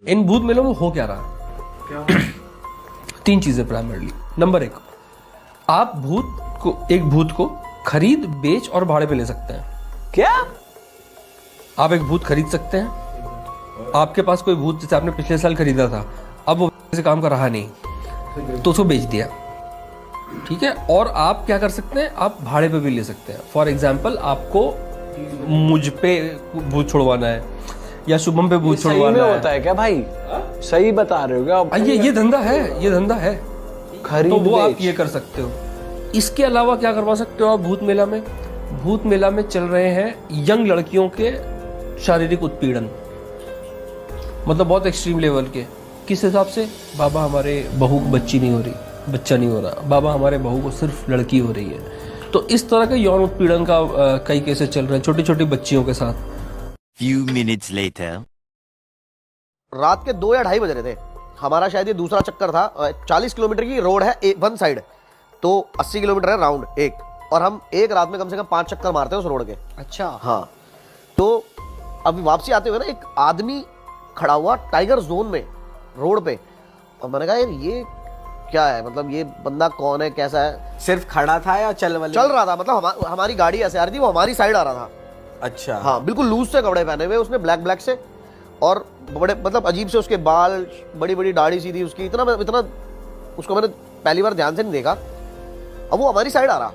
इन भूत मेलों में हो क्या रहा है? तीन चीजें प्राइमरली। नंबर एक, आप एक भूत को खरीद, बेच और भाड़े पे ले सकते हैं। क्या? आप एक भूत खरीद सकते हैं। आपके पास कोई भूत जैसे आपने पिछले साल खरीदा था, अब वो से काम कर रहा नहीं तो उसको बेच दिया, ठीक है। और आप क्या कर सकते हैं, आप भाड़े पे भी ले सकते हैं। फॉर एग्जाम्पल, आपको मुझ पे भूत छुड़वाना है या शुभम पे भूत छुड़वाना है। होता है क्या भाई? सही बता रहे हो क्या? ये धंधा है, ये धंधा है। खरीद तो वो बेच। आप ये कर सकते हो। इसके अलावा क्या करवा सकते हो आप भूत मेला में? भूत मेला में चल रहे हैं यंग लड़कियों के शारीरिक उत्पीड़न, मतलब बहुत एक्सट्रीम लेवल के। किस हिसाब से? बाबा हमारे बहू को बच्चा नहीं हो रहा, बाबा हमारे बहू को सिर्फ लड़की हो रही है। तो इस तरह के यौन उत्पीड़न का कई केसेस चल रहे हैं छोटी छोटी बच्चियों के साथ। Few minutes later. रात के 2 या 2:30 बज रहे थे। हमारा शायद ये दूसरा चक्कर था। 40 किलोमीटर की रोड है वन साइड, तो 80 किलोमीटर है राउंड एक, और हम एक रात में कम से कम 5 चक्कर मारते हैं उस रोड के। अच्छा। हाँ, तो अभी वापसी आते हुए ना एक आदमी खड़ा हुआ टाइगर जोन में रोड पे, और मैंने कहा यार ये क्या है, मतलब ये बंदा कौन है, कैसा है? सिर्फ खड़ा था या चल रहा था, मतलब हमारी गाड़ी ऐसे आ रही थी, वो हमारी साइड आ रहा था। अच्छा। हाँ, बिल्कुल लूज से कपड़े पहने हुए उसने, ब्लैक से, और बड़े मतलब अजीब से उसके बाल, बड़ी बड़ी दाढ़ी सी थी उसकी। इतना उसको मैंने पहली बार ध्यान से नहीं देखा। अब वो हमारी साइड आ रहा,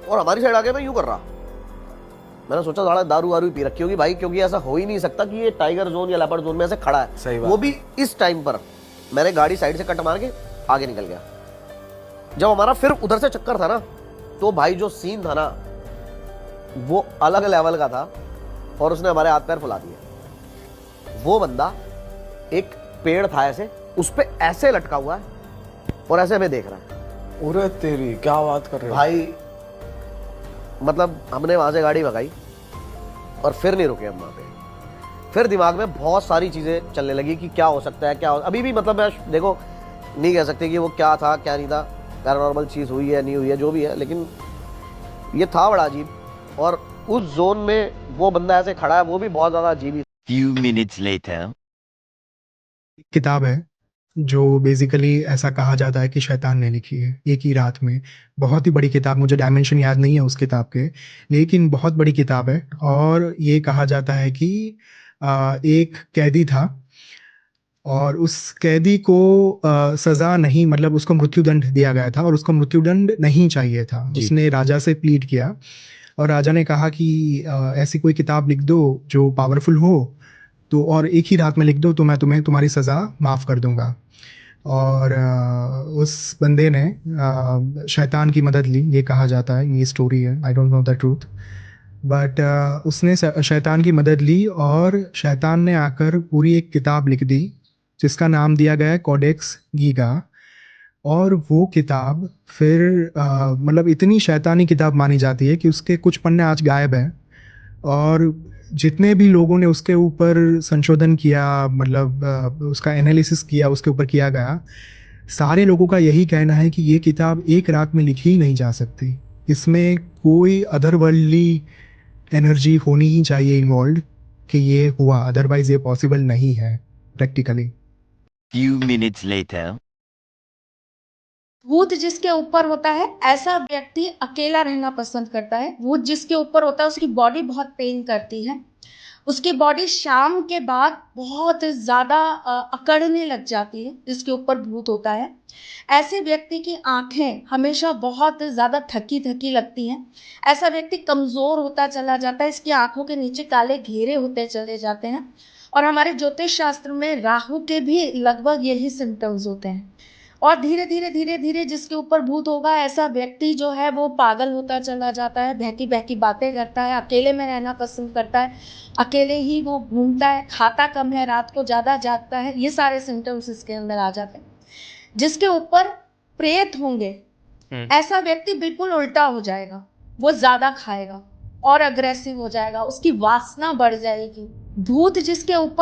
और हमारी साइड आके मैं यूं कर रहा। मैंने सोचा साला दारू वारू पी रखी होगी भाई, क्योंकि ऐसा हो ही नहीं सकता कि ये टाइगर जोन या लेपर्ड जोन में ऐसे खड़ा है। सही बात। वो भी इस टाइम पर। मैंने गाड़ी साइड से कट मार के आगे निकल गया। जब हमारा फिर उधर से चक्कर था ना, तो भाई जो सीन था ना वो अलग लेवल का था, और उसने हमारे हाथ पैर फुला दिए। वो बंदा एक पेड़ था ऐसे, उस पे ऐसे लटका हुआ है और ऐसे हमें देख रहा है। अरे तेरी क्या बात कर रहे हो भाई, मतलब हमने वहां से गाड़ी भगाई और फिर नहीं रुके हम वहां पे। फिर दिमाग में बहुत सारी चीजें चलने लगी कि क्या हो सकता है, अभी भी मतलब मैं देखो नहीं कह सकते कि वो क्या था क्या नहीं था, पैरानॉर्मल चीज हुई है नहीं हुई है जो भी है, लेकिन ये था बड़ा अजीब। और उस जोन में वो बंदा ऐसे खड़ा है, वो भी बहुत ज्यादा अजीब ही। Few minutes later. किताब है जो बेसिकली ऐसा कहा जाता है कि शैतान ने लिखी है एक ही रात में। बहुत ही बड़ी किताब, मुझे डायमेंशन याद नहीं है उस किताब के, लेकिन बहुत बड़ी किताब है। और ये कहा जाता है कि एक कैदी था, और उस कैदी को सज़ा नहीं, मतलब उसको मृत्युदंड दिया गया था, और उसको मृत्युदंड नहीं चाहिए था। उसने राजा से प्लीड किया, और राजा ने कहा कि ऐसी कोई किताब लिख दो जो पावरफुल हो, तो और एक ही रात में लिख दो, तो मैं तुम्हें तुम्हारी सज़ा माफ़ कर दूंगा। और उस बंदे ने शैतान की मदद ली, ये कहा जाता है, ये स्टोरी है, I don't know the truth, but उसने शैतान की मदद ली, और शैतान ने आकर पूरी एक किताब लिख दी जिसका नाम दिया गया है कोडेक्स गीगा। और वो किताब फिर मतलब इतनी शैतानी किताब मानी जाती है कि उसके कुछ पन्ने आज गायब हैं। और जितने भी लोगों ने उसके ऊपर संशोधन किया, मतलब उसका एनालिसिस किया, उसके ऊपर किया गया, सारे लोगों का यही कहना है कि ये किताब एक रात में लिखी ही नहीं जा सकती। इसमें कोई अदरवर्ल्डली एनर्जी होनी ही चाहिए इन्वॉल्व कि ये हुआ, अदरवाइज ये पॉसिबल नहीं है प्रैक्टिकली। Few minutes later. भूत जिसके ऊपर होता है ऐसा व्यक्ति अकेला रहना पसंद करता है। भूत जिसके ऊपर होता है उसकी बॉडी बहुत पेन करती है, उसकी बॉडी शाम के बाद बहुत ज़्यादा अकड़ने लग जाती है जिसके ऊपर भूत होता है। ऐसे व्यक्ति की आंखें हमेशा बहुत ज़्यादा थकी थकी लगती हैं। ऐसा व्यक्ति कमज़ोर होता चला जाता है, इसकी आंखों के नीचे काले घेरे होते चले जाते हैं। और हमारे ज्योतिष शास्त्र में राहु के भी लगभग यही सिम्टम्स होते हैं। और धीरे धीरे जिसके ऊपर भूत होगा ऐसा व्यक्ति जो है वो पागल होता चला जाता है, बहकी बहकी बातें करता है, अकेले में रहना पसंद करता है, अकेले ही वो घूमता है, खाता कम है, रात को ज़्यादा जागता है। ये सारे सिम्टम्स इसके अंदर आ जाते हैं। जिसके ऊपर प्रेत होंगे ऐसा व्यक्ति बिल्कुल उल्टा हो जाएगा, वो ज़्यादा खाएगा और अग्रेसिव हो जाएगा, उसकी वासना बढ़ जाएगी। भूत जिसके ऊपर